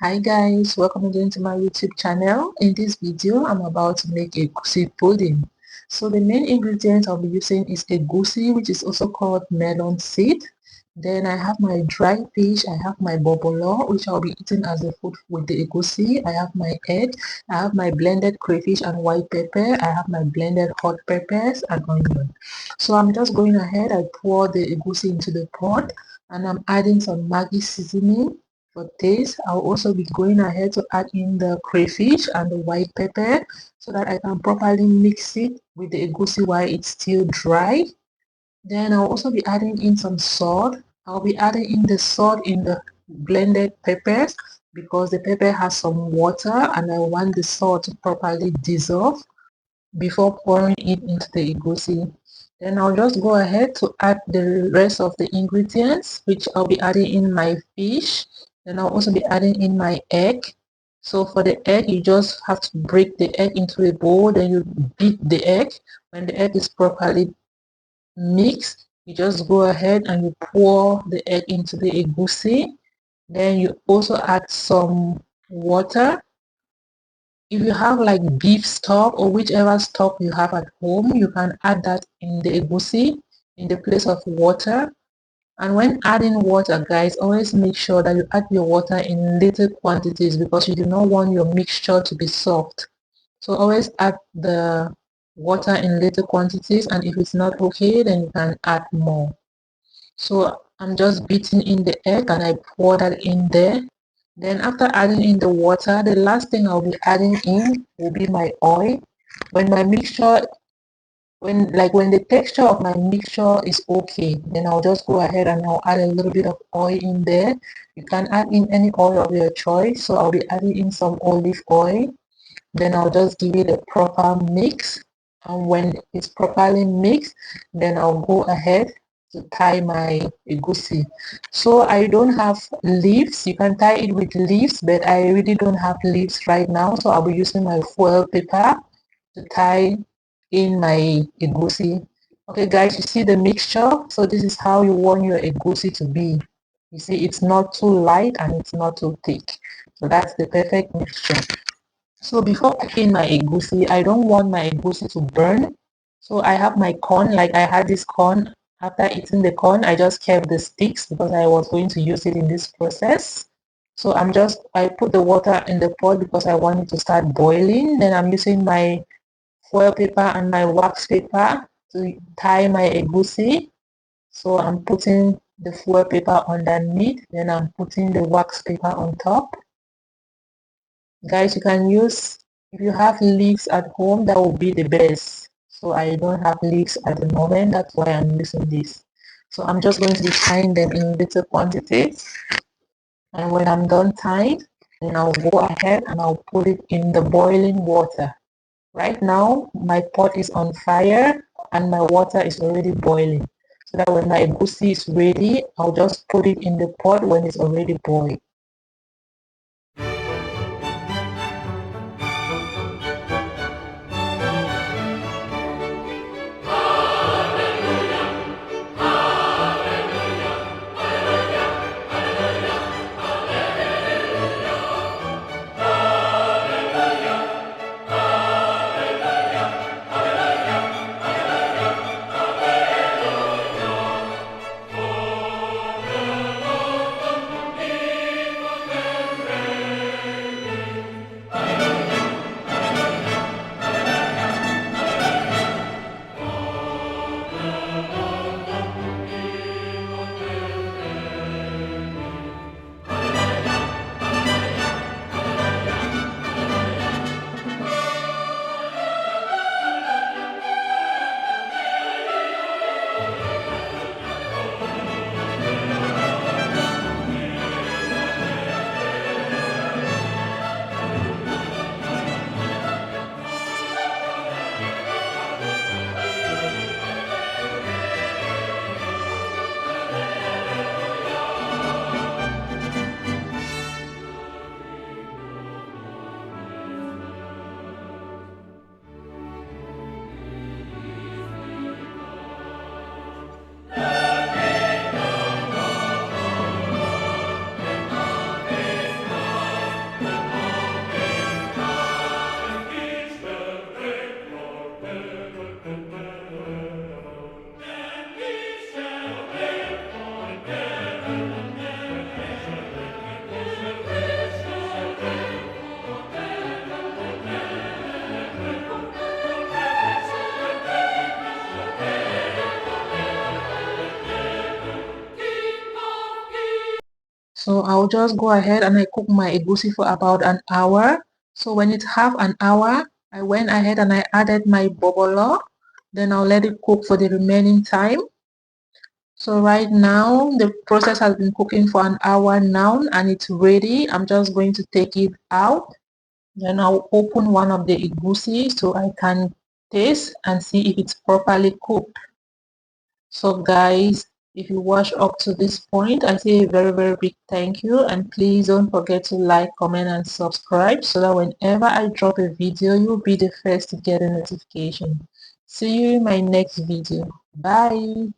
Hi guys, welcome again to my YouTube channel. In this video, I'm about to make a egusi pudding. So the main ingredient I'll be using is egusi, which is also called melon seed. Then I have my dry fish, I have my bobolo, which I'll be eating as a food with the egusi. I have my egg, I have my blended crayfish and white pepper, I have my blended hot peppers and onion. So I'm just going ahead, I pour the egusi into the pot and I'm adding some Maggi seasoning for this. I'll also be going ahead to add in the crayfish and the white pepper so that I can properly mix it with the egusi while it's still dry. Then I'll also be adding in some salt. I'll be adding in the salt in the blended peppers because the pepper has some water and I want the salt to properly dissolve before pouring it into the egusi. Then I'll just go ahead to add the rest of the ingredients, which I'll be adding in my fish. Then I'll also be adding in my egg. So for the egg, you just have to break the egg into a bowl, then you beat the egg. When the egg is properly mixed, you just go ahead and you pour the egg into the egusi. Then you also add some water. If you have like beef stock or whichever stock you have at home, you can add that in the egusi in the place of water. And when adding water, guys, always make sure that you add your water in little quantities because you do not want your mixture to be soft. So always add the water in little quantities, and if it's not okay, then you can add more. So I'm just beating in the egg and I pour that in there. Then after adding in the water, the last thing I'll be adding in will be my oil. When my mixture, when the texture of my mixture is okay, then I'll just go ahead and I'll add a little bit of oil in there. You can add in any oil of your choice. So I'll be adding in some olive oil. Then I'll just give it a proper mix. And when it's properly mixed, then I'll go ahead to tie my egusi. So I don't have leaves. You can tie it with leaves, but I really don't have leaves right now. So I'll be using my foil paper to tie in my egusi. Okay guys, you see the mixture? So this is how you want your egusi to be. You see, it's not too light and it's not too thick. So that's the perfect mixture. So before cooking my egusi, I don't want my egusi to burn. So I have my corn, like I had this corn. After eating the corn, I just kept the sticks because I was going to use it in this process. So I put the water in the pot because I want it to start boiling. Then I'm using my foil paper and my wax paper to tie my egusi. So I'm putting the foil paper underneath, then I'm putting the wax paper on top. Guys, you can use, if you have leaves at home, that would be the best. So I don't have leaves at the moment, that's why I'm using this. So I'm just going to be tying them in little quantities. And when I'm done tying, then I'll go ahead and I'll put it in the boiling water. Right now, my pot is on fire and my water is already boiling. So that when my egusi is ready, I'll just put it in the pot when it's already boiled. So I'll just go ahead and I cook my egusi for about an hour. So when it's half an hour, I went ahead and I added my bobolo. Then I'll let it cook for the remaining time. So right now the process has been cooking for an hour now and it's ready. I'm just going to take it out. Then I'll open one of the egusi so I can taste and see if it's properly cooked. So guys, if you watch up to this point, I say a very big thank you, and please don't forget to like, comment and subscribe so that whenever I drop a video, you'll be the first to get a notification. See you in my next video. Bye.